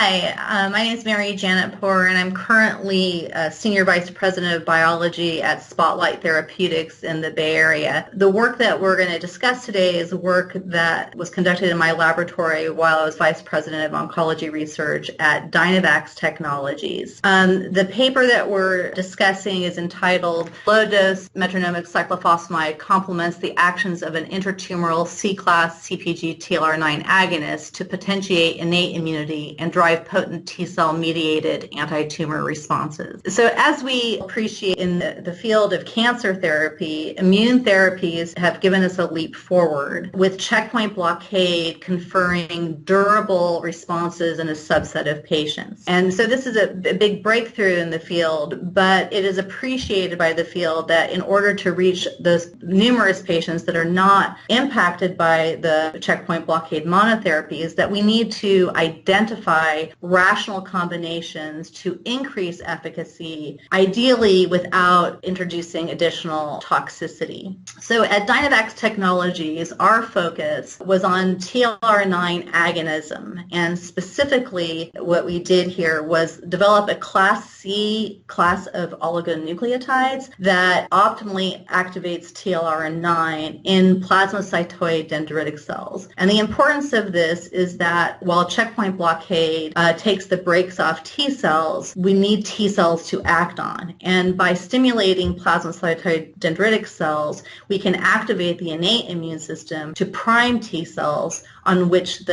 Hi, my name is Mary Janatpour, and I'm currently a Senior Vice President of Biology at Spotlight Therapeutics in the Bay Area. The work that we're going to discuss today is work that was conducted in my laboratory while I was Vice President of Oncology Research at Dynavax Technologies. The paper that we're discussing is entitled Low-Dose Metronomic Cyclophosphamide Complements the Actions of an Intratumoral C-Class CpG TLR9 Agonist to Potentiate Innate Immunity and drive potent T-cell mediated anti-tumor responses. So as we appreciate in the field of cancer therapy, immune therapies have given us a leap forward, with checkpoint blockade conferring durable responses in a subset of patients. And so this is a big breakthrough in the field, but it is appreciated by the field that in order to reach those numerous patients that are not impacted by the checkpoint blockade monotherapies, that we need to identify rational combinations to increase efficacy, ideally without introducing additional toxicity. So at Dynavax Technologies, our focus was on TLR9 agonism, and specifically what we did here was develop a Class C class of oligonucleotides that optimally activates TLR9 in plasmacytoid dendritic cells. And the importance of this is that while checkpoint blockade takes the brakes off T cells, we need T cells to act on. And by stimulating plasmacytoid dendritic cells, we can activate the innate immune system to prime T cells on which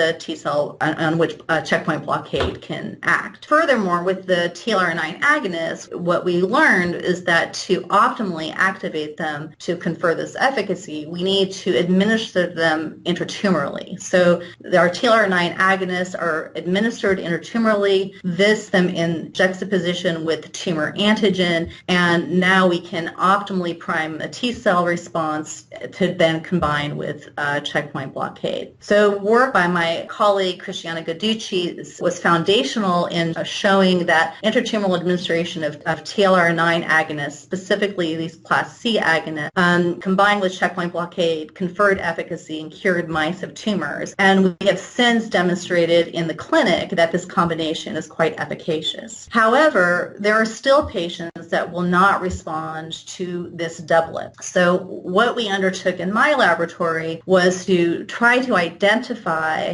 checkpoint blockade can act. Furthermore, with the TLR9 agonists, what we learned is that to optimally activate them to confer this efficacy, we need to administer them intratumorally. So our TLR9 agonists are administered intratumorally, them in juxtaposition with the tumor antigen, and now we can optimally prime a T cell response to then combine with checkpoint blockade. So work by my colleague Cristiana Guiducci was foundational in showing that intratumoral administration of TLR9 agonists, specifically these Class C agonists, combined with checkpoint blockade, conferred efficacy and cured mice of tumors. And we have since demonstrated in the clinic that this combination is quite efficacious. However, there are still patients that will not respond to this doublet. So what we undertook in my laboratory was to try to identify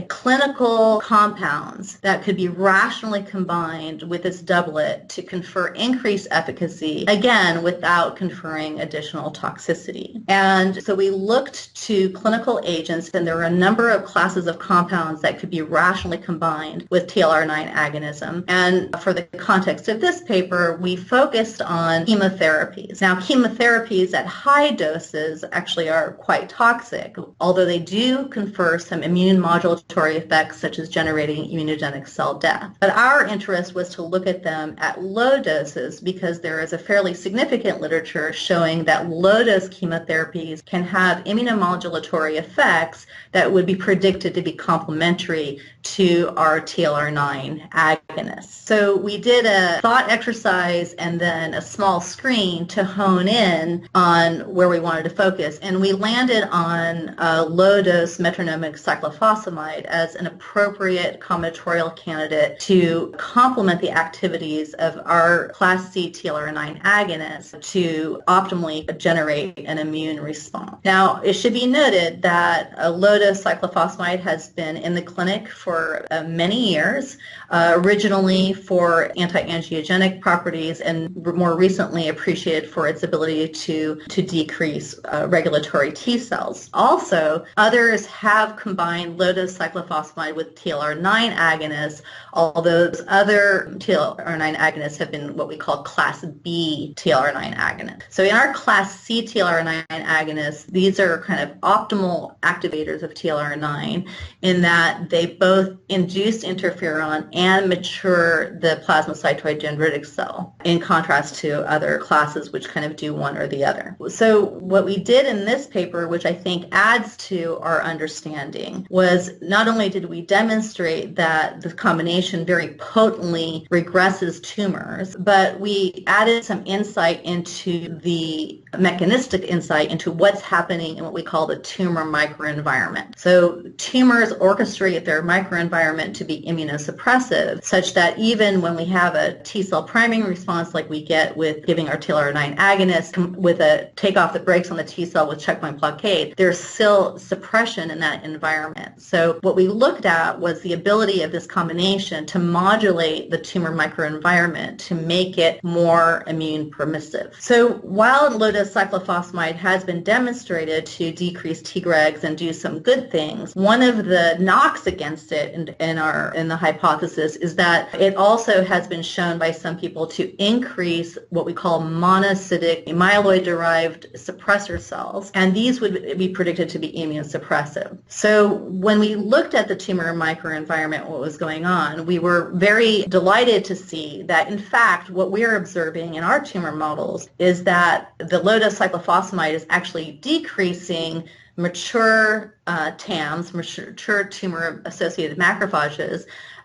clinical compounds that could be rationally combined with this doublet to confer increased efficacy, again, without conferring additional toxicity. And so we looked to clinical agents, and there were a number of classes of compounds that could be rationally combined with TLR9 agonism. And for the context of this paper, we focused on chemotherapies. Now, chemotherapies at high doses actually are quite toxic, although they do confer some immune modulatory effects such as generating immunogenic cell death. But our interest was to look at them at low doses because there is a fairly significant literature showing that low-dose chemotherapies can have immunomodulatory effects that would be predicted to be complementary to our TLR9 agonists. So we did a thought exercise and then a small screen to hone in on where we wanted to focus, and we landed on low-dose metronomic cyclophosphamide as an appropriate combinatorial candidate to complement the activities of our Class C TLR9 agonist to optimally generate an immune response. Now, it should be noted that a low-dose cyclophosphamide has been in the clinic for many years, originally for anti-angiogenic properties and more recently appreciated for its ability to decrease regulatory T cells. Also, others have combined low-dose cyclophosphamide with TLR9 agonists, although those other TLR9 agonists have been what we call Class B TLR9 agonists. So in our Class C TLR9 agonists, these are kind of optimal activators of TLR9 in that they both induce interferon and mature the plasmacytoid dendritic cell, in contrast to other classes which kind of do one or the other. So what we did in this paper, which I think adds to our understanding, was not only did we demonstrate that the combination very potently regresses tumors, but we added some insight into the mechanistic insight into what's happening in what we call the tumor microenvironment. So tumors orchestrate their microenvironment to be immunosuppressive immunosuppressive, such that even when we have a T cell priming response like we get with giving our TLR9 agonist with a takeoff that breaks on the T cell with checkpoint blockade, there's still suppression in that environment. So what we looked at was the ability of this combination to modulate the tumor microenvironment to make it more immune permissive. So while low-dose cyclophosphamide has been demonstrated to decrease Tregs and do some good things, one of the knocks against it in the hypothesis is that it also has been shown by some people to increase what we call monocytic myeloid-derived suppressor cells, and these would be predicted to be immunosuppressive. So when we looked at the tumor microenvironment, what was going on, we were very delighted to see that, in fact, what we're observing in our tumor models is that the low-dose cyclophosphamide is actually decreasing mature TAMs, mature tumor-associated macrophages,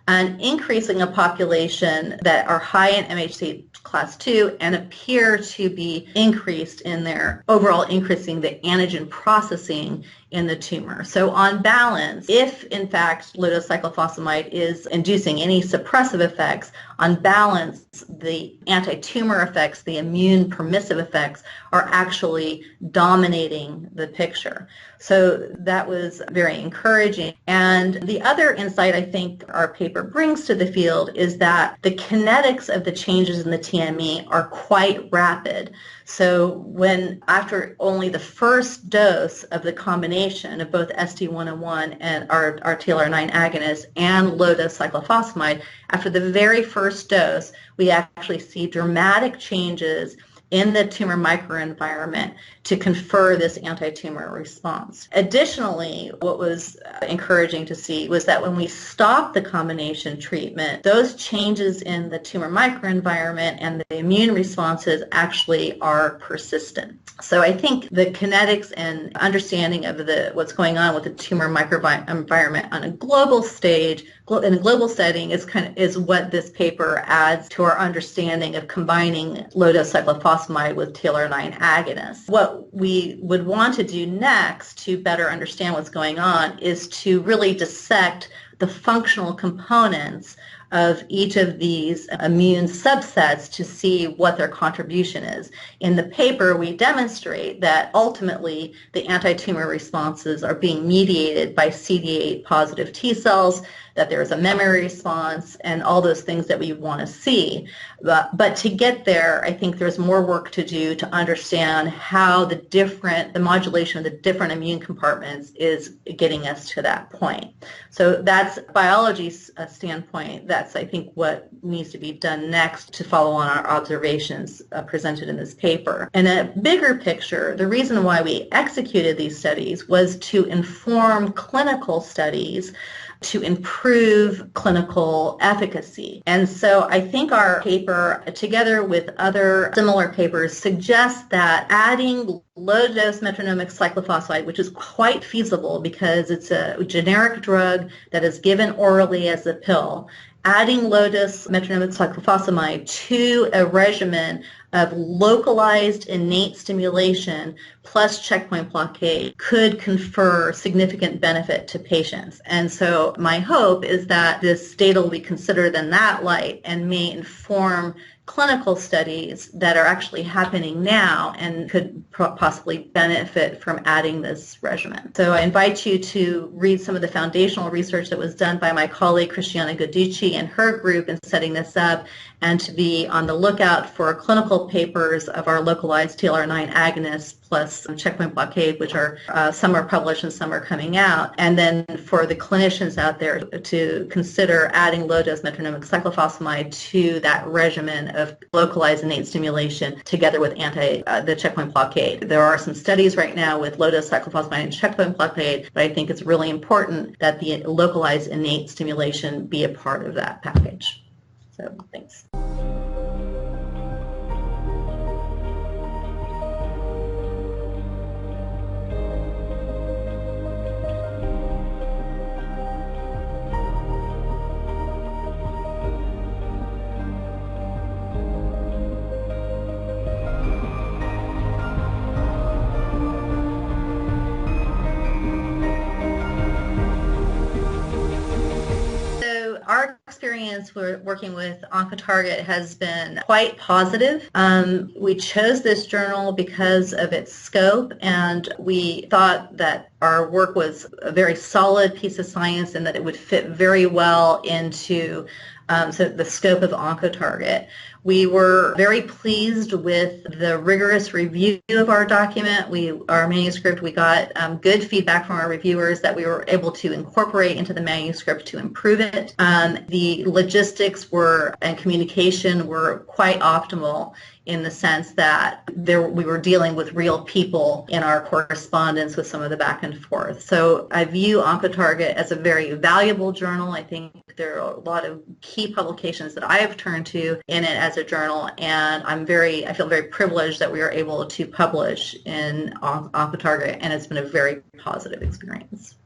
and increasing a population that are high in MHC class 2 and appear to be increased in their overall, increasing the antigen processing in the tumor. So on balance, if in fact low-dose cyclophosphamide is inducing any suppressive effects, on balance, the anti-tumor effects, the immune permissive effects, are actually dominating the picture. So that was very encouraging. And the other insight I think our paper brings to the field is that the kinetics of the changes in the TME are quite rapid. So when after only the first dose of the combination of both ST101 and our TLR9 agonist and low-dose cyclophosphamide, after the very first dose, we actually see dramatic changes in the tumor microenvironment to confer this anti-tumor response. Additionally, what was encouraging to see was that when we stopped the combination treatment, those changes in the tumor microenvironment and the immune responses actually are persistent. So I think the kinetics and understanding of what's going on with the tumor microenvironment on a global stage, in a global setting, is what this paper adds to our understanding of combining low-dose cyclophosphamide with TLR9 agonists. What we would want to do next to better understand what's going on is to really dissect the functional components of each of these immune subsets to see what their contribution is. In the paper, we demonstrate that ultimately the anti-tumor responses are being mediated by CD8 positive T cells, that there's a memory response, and all those things that we want to see. But to get there, I think there's more work to do to understand how the modulation of the different immune compartments is getting us to that point. So that's biology's standpoint. That's, I think, what needs to be done next to follow on our observations presented in this paper. In a bigger picture, the reason why we executed these studies was to inform clinical studies to improve clinical efficacy. And so I think our paper, together with other similar papers, suggests that adding low-dose metronomic cyclophosphamide, which is quite feasible because it's a generic drug that is given orally as a pill, adding low-dose metronomic cyclophosphamide to a regimen of localized innate stimulation plus checkpoint blockade could confer significant benefit to patients. And so my hope is that this data will be considered in that light and may inform clinical studies that are actually happening now and could possibly benefit from adding this regimen. So I invite you to read some of the foundational research that was done by my colleague Cristiana Guiducci and her group in setting this up, and to be on the lookout for clinical papers of our localized TLR9 agonists plus checkpoint blockade, which are some are published and some are coming out. And then for the clinicians out there to consider adding low-dose metronomic cyclophosphamide to that regimen of localized innate stimulation together with the checkpoint blockade. There are some studies right now with low-dose cyclophosphamide and checkpoint blockade, but I think it's really important that the localized innate stimulation be a part of that package. So thanks. Our experience working with Oncotarget has been quite positive. We chose this journal because of its scope, and we thought that our work was a very solid piece of science and that it would fit very well into the scope of Oncotarget. We were very pleased with the rigorous review of our document. Our manuscript, we got good feedback from our reviewers that we were able to incorporate into the manuscript to improve it. The logistics and communication were quite optimal in the sense that we were dealing with real people in our correspondence with some of the back and forth. So I view Oncotarget as a very valuable journal. I think there are a lot of key publications that I have turned to in it as a journal, and I feel very privileged that we are able to publish in Oncotarget, and it's been a very positive experience.